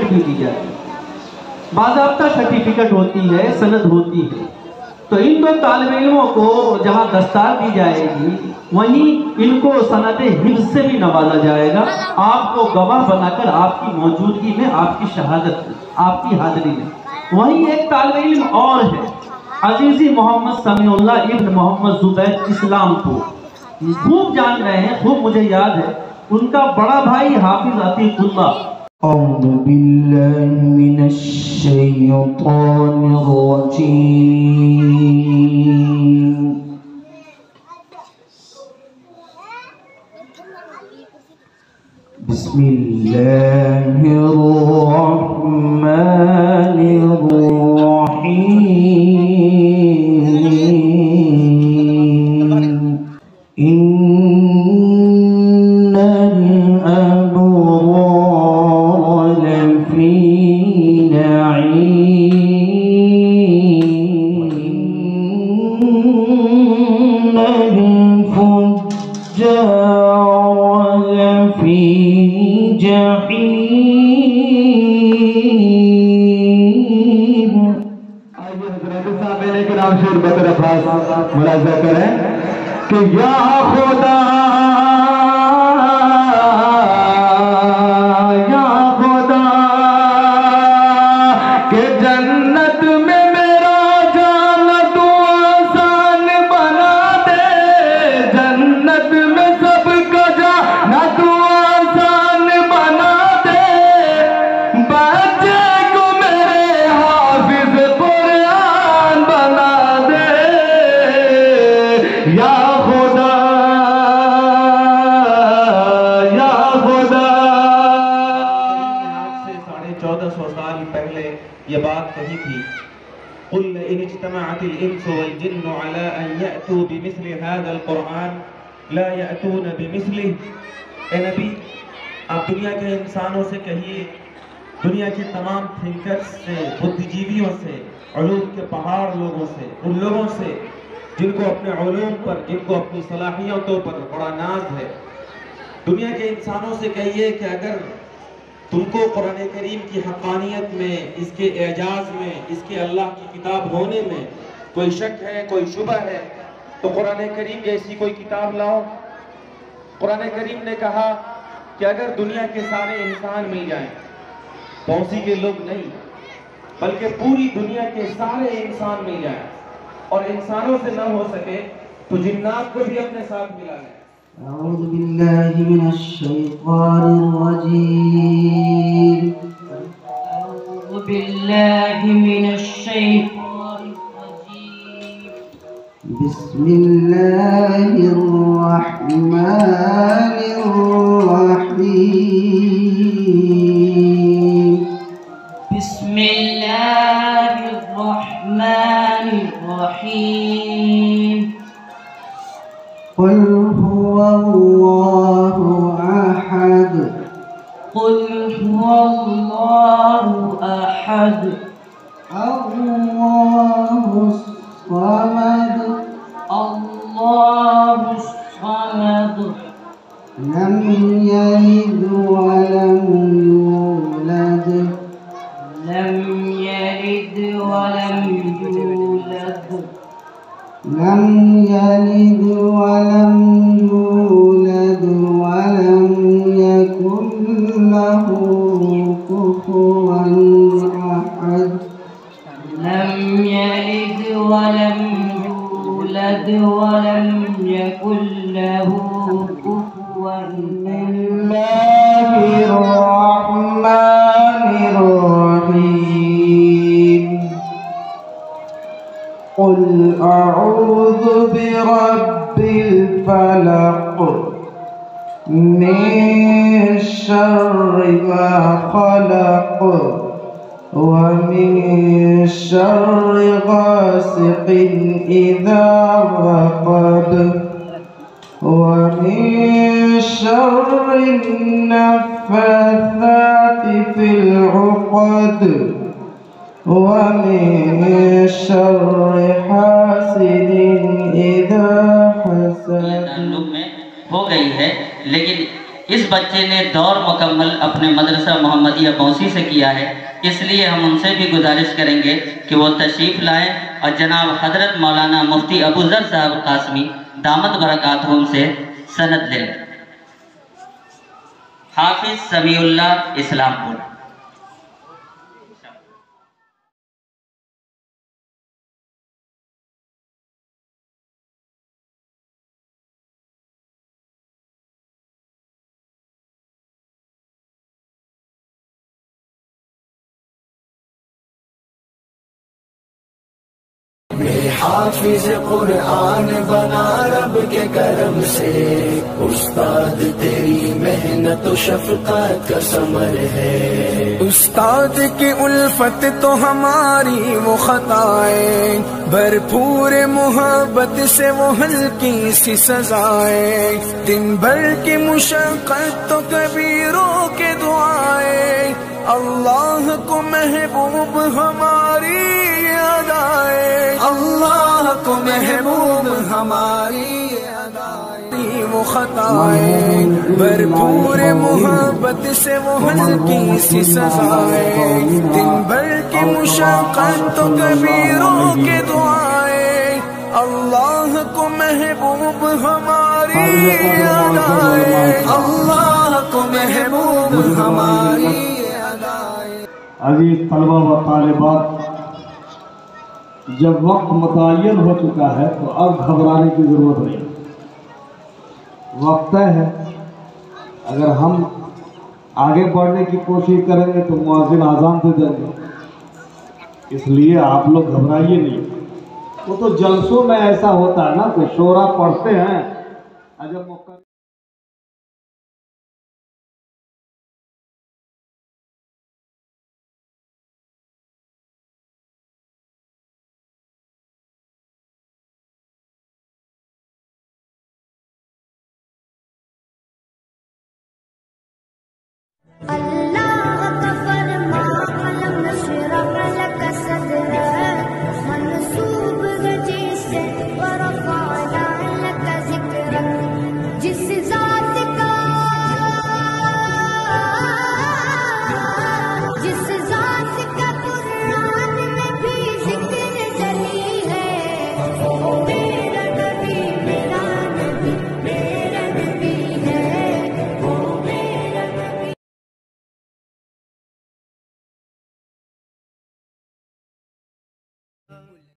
بھی دی جاتی ہے، باضابطہ سرٹیفکیٹ ہوتی ہے، سند ہوتی ہے۔ تو ان دو طالب علموں کو جہاں دستار دی جائے گی وہیں ان کو سند حفظ سے بھی نوازا جائے گا، آپ کو گواہ بنا کر آپ کی موجودگی میں، آپ کی شہادت میں، آپ کی حاضری میں۔ وہیں ایک طالب علم اور ہے، عزیزی محمد سمیع اللہ ابن محمد زبیر اسلام کو خوب جان رہے ہیں، خوب مجھے یاد ہے، ان کا بڑا بھائی حافظ عتیق اللہ۔ اعوذ باللہ من الشیطان الرجیم، بسم اللہ الرحمن الرحیم، ان الابرار لفی نعیم، ان الفجار لفی جحیم۔ آئیے حضرت صاحب کے نام سے بطرف ملاحظہ کریں کہ یا خدا کہ جنت میں میرا جانا تو آسان بنا دے، جنت میں سب کا جانا تو آسان بنا دے، بچے کو میرے حافظ قرآن بنا دے، یا خدا یا خدا۔ آج سے 1450 سال پہلے یہ بات کہی تھی، قُلْ إِنِ اجْتَمَعَتِ الْإِنسُ وَالْجِنُّ عَلَىٰ أَن يَأْتُوا بِمِثْلِ هَذَا الْقُرْآنِ لَا يَأْتُونَ بِمِثْلِهِ۔ اے نبی، آپ دنیا کے انسانوں سے کہیے، دنیا کے تمام تھنکرز سے، بدھ جیویوں سے، علوم کے پہاڑ لوگوں سے، ان لوگوں سے جن کو اپنے علوم پر، جن کو اپنی صلاحیتوں پر بڑا ناز ہے، دنیا کے انسانوں سے کہیے کہ اگر تم کو قرآن کریم کی حقانیت میں، اس کے اعجاز میں، اس کے اللہ کی کتاب ہونے میں کوئی شک ہے، کوئی شبہ ہے، تو قرآن کریم جیسی کوئی کتاب لاؤ۔ قرآن کریم نے کہا کہ اگر دنیا کے سارے انسان مل جائیں، پوسی کے لوگ نہیں بلکہ پوری دنیا کے سارے انسان مل جائیں اور انسانوں سے نہ ہو سکے تو جنات کو بھی اپنے ساتھ ملا لیں۔ اعوذ باللہ من الشیطان الرجیم، اعوذ باللہ من الشیطان الرجیم، بسم اللہ الرحمن الرحیم، بسم اللہ الرحمن الرحیم، قل هو الله أحد، قل هو الله أحد، الله الصمد، الله الصمد، لم يلد ولم يولد، لم يلد ولم يولد، لم يلد ولم يولد ولم يكن له كفوا أحد، لم يلد ولم يولد ولم يكن له كفوا الله الرحمن الرحيم، قل أعوذ برب الفلق من شر ما خلق ومن شر غاسق إذا وقب ومن شر النفاثات في العقد ومن شر حاسد اذا حسد۔ تعلق میں ہو گئی ہے، لیکن اس بچے نے دور مکمل اپنے مدرسہ محمدیہ بونسی سے کیا ہے، اس لیے ہم ان سے بھی گزارش کریں گے کہ وہ تشریف لائیں اور جناب حضرت مولانا مفتی ابو ذر صاحب قاسمی دامت برکاتہم سے سند لیں۔ حافظ سمیع اللہ، اسلام پور۔ حافظ قرآن بنا رب کے کرم سے، استاد تیری محنت و شفقت کا ثمر ہے۔ استاد کی الفت تو ہماری وہ خطائیں، بھرپور محبت سے وہ ہلکی سی سزائیں، دن بھر کی مشقت تو کبیروں کے دعائیں، اللہ کو محبوب ہماری ادائیں، اللہ کو محبوب ہماری ادائیں، وہ خطائیں بھرپور محبت سے وہ ہلکی سی سزائیں، دن بھر کی مشقت تو کبیروں کے دعائیں، اللہ کو محبوب ہماری ادائیں، اللہ کو محبوب ہماری ادائیں۔ عزیز طلبہ و طالبات، جب وقت متعین ہو چکا ہے تو اب گھبرانے کی ضرورت نہیں، وقت طے ہے۔ اگر ہم آگے بڑھنے کی کوشش کریں گے تو مؤذن اذان دے دیں گے، اس لیے آپ لوگ گھبرائیے نہیں۔ وہ تو جلسوں میں ایسا ہوتا ہے نا کہ شورا پڑھتے ہیں، جب موقع